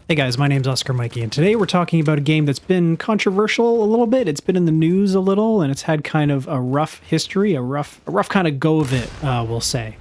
Hey guys, my name's Oscar Mikey, and today we're talking about a game that's been controversial a little bit. It's been in the news a little, and it's had kind of a rough history, a rough kind of go of it, we'll say.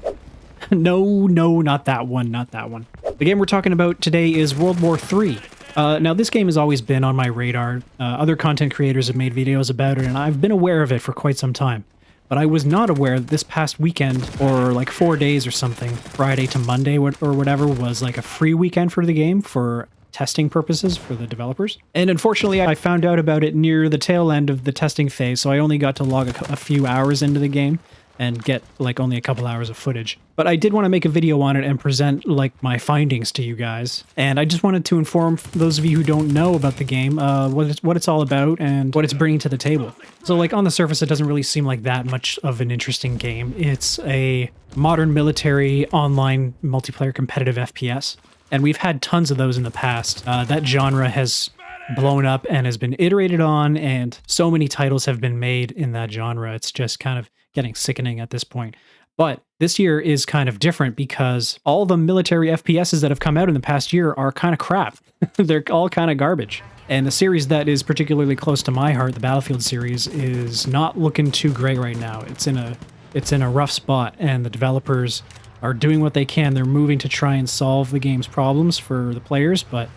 No, not that one, not that one. The game we're talking about today is World War III. Now, this game has always been on my radar. Other content creators have made videos about it, and I've been aware of it for quite some time. But I was not aware that this past weekend, or like 4 days or something, Friday to Monday or whatever, was like a free weekend for the game for testing purposes for the developers. And unfortunately, I found out about it near the tail end of the testing phase, so I only got to log a few hours into the game and get like only a couple hours of footage. But I did want to make a video on it and present like my findings to you guys. And I just wanted to inform those of you who don't know about the game, what it's all about and what it's bringing to the table. So like on the surface, it doesn't really seem like that much of an interesting game. It's a modern military online multiplayer competitive FPS. And we've had tons of those in the past. That genre has blown up and has been iterated on, and so many titles have been made in that genre. It's just kind of getting sickening at this point. But this year is kind of different because all the military FPSs that have come out in the past year are kind of crap. They're all kind of garbage. And the series that is particularly close to my heart, the Battlefield series, is not looking too great right now. It's in a rough spot, and the developers are doing what they can. They're moving to try and solve the game's problems for the players, but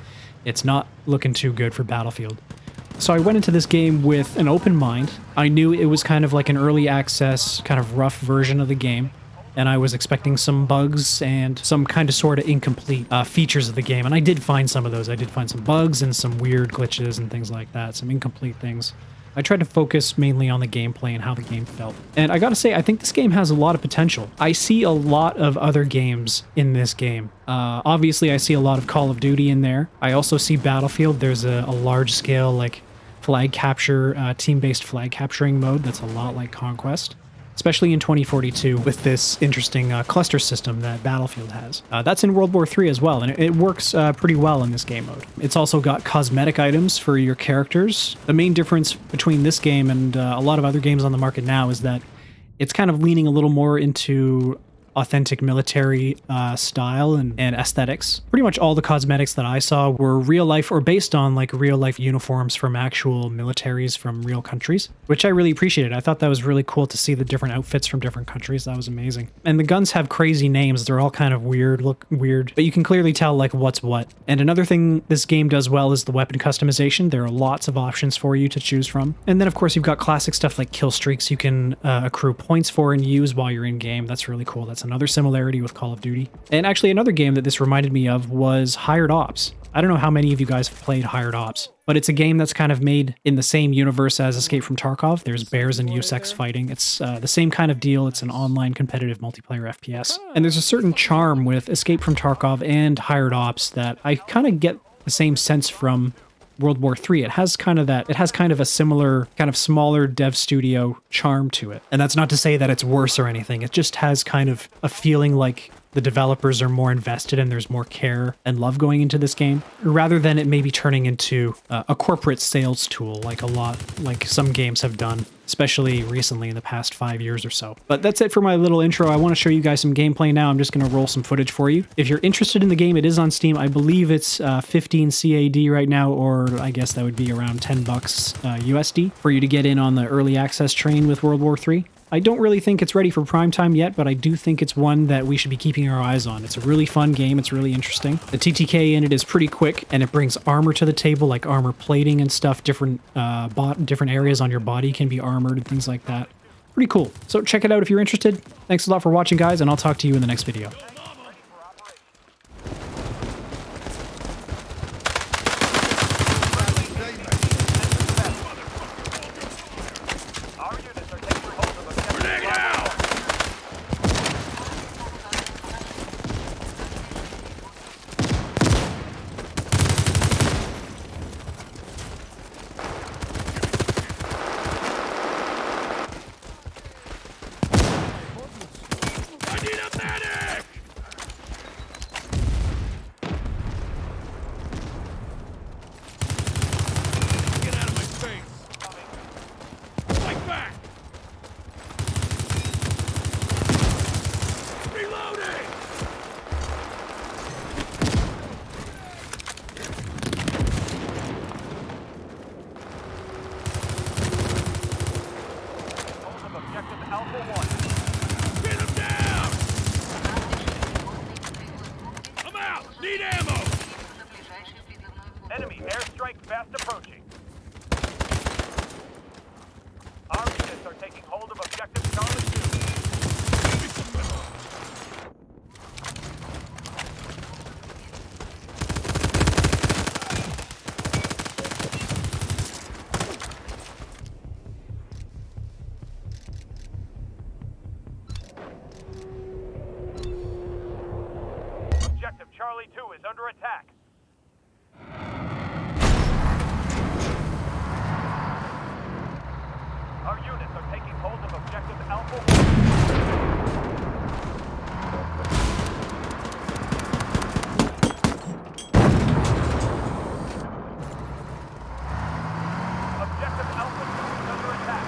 it's not looking too good for Battlefield. So I went into this game with an open mind. I knew it was kind of like an early access, kind of rough version of the game, and I was expecting some bugs and some kind of sort of incomplete features of the game, and I did find some of those. I did find some bugs and some weird glitches and things like that, some incomplete things. I tried to focus mainly on the gameplay and how the game felt. And I gotta say, I think this game has a lot of potential. I see a lot of other games in this game. Obviously, I see a lot of Call of Duty in there. I also see Battlefield. There's a large-scale, like, flag capture, team-based flag capturing mode that's a lot like Conquest, especially in 2042 with this interesting cluster system that Battlefield has. That's in World War III as well, and it works pretty well in this game mode. It's also got cosmetic items for your characters. The main difference between this game and a lot of other games on the market now is that it's kind of leaning a little more into authentic military style and aesthetics. Pretty much all the cosmetics that I saw were real life or based on like real life uniforms from actual militaries from real countries, which I really appreciated. I thought that was really cool to see the different outfits from different countries. That was amazing. And the guns have crazy names. They're all kind of weird, look weird, but you can clearly tell like what's what. And another thing this game does well is the weapon customization. There are lots of options for you to choose from. And then of course you've got classic stuff like kill streaks you can accrue points for and use while you're in game. That's really cool. That's another similarity with Call of Duty. And actually another game that this reminded me of was Hired Ops. I don't know how many of you guys have played Hired Ops, but it's a game that's kind of made in the same universe as Escape from Tarkov. There's bears and USEX fighting. It's the same kind of deal. It's an online competitive multiplayer FPS. And there's a certain charm with Escape from Tarkov and Hired Ops that I kind of get the same sense from World War III. It has kind of a similar, kind of smaller dev studio charm to it. And that's not to say that it's worse or anything. It just has kind of a feeling like the developers are more invested and there's more care and love going into this game, rather than it maybe turning into a corporate sales tool like some games have done, especially recently in the past 5 years or so. But that's it for my little intro. I want to show you guys some gameplay now. I'm just going to roll some footage for you. If you're interested in the game, it is on Steam. I believe it's 15 CAD right now, or I guess that would be around 10 bucks USD for you to get in on the early access train with World War III. I don't really think it's ready for prime time yet, but I do think it's one that we should be keeping our eyes on. It's a really fun game. It's really interesting. The TTK in it is pretty quick, and it brings armor to the table, like armor plating and stuff. Different areas on your body can be armored and things like that. Pretty cool. So check it out if you're interested. Thanks a lot for watching, guys, and I'll talk to you in the next video. I need a medic! Charlie 2 is under attack. Our units are taking hold of objective Alpha 1. Objective Alpha 2 is under attack.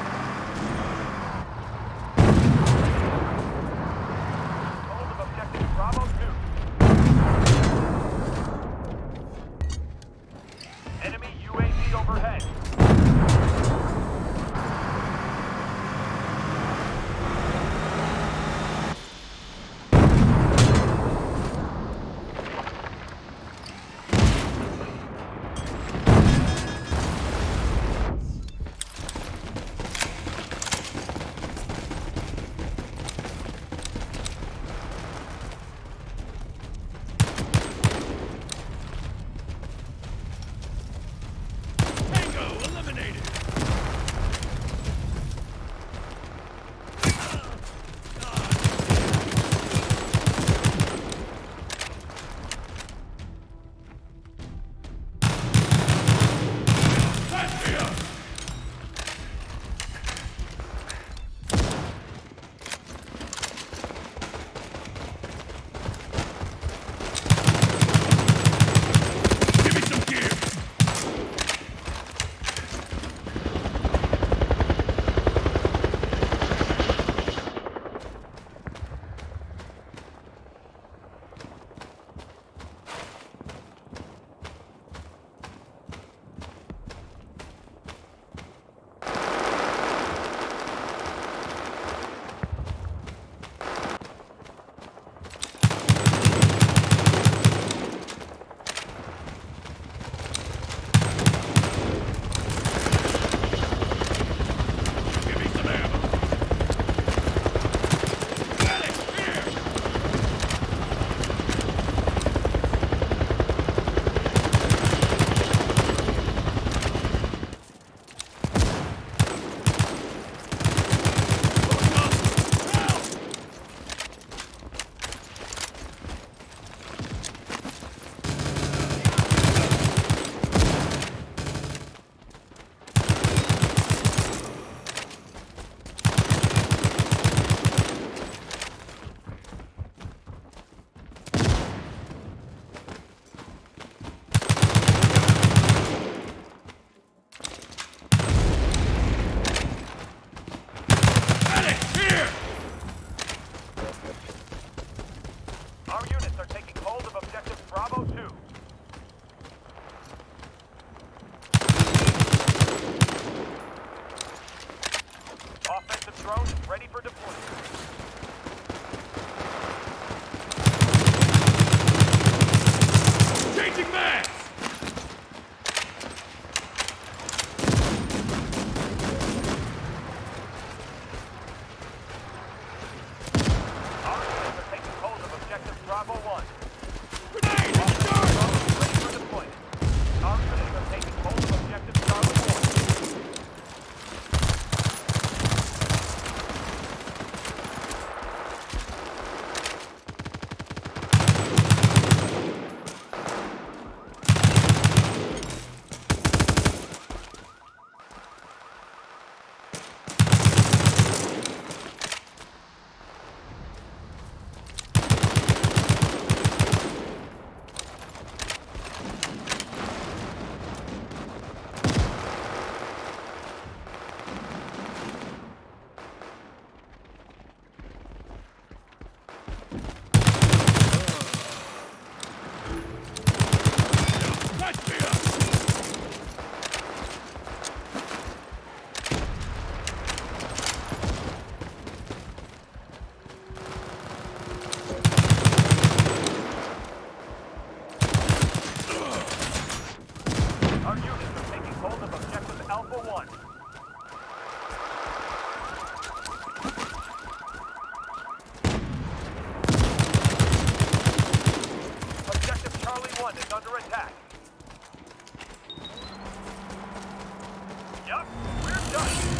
Hold of objective Bravo 2. Enemy UAV overhead. Our units are taking hold of objective Bravo 2. Offensive drone is ready for deployment. Changing mags! Bravo 1. Grenade! Ready for deployment. Our units are taking hold of objective Charlie 1. Yup, we're done.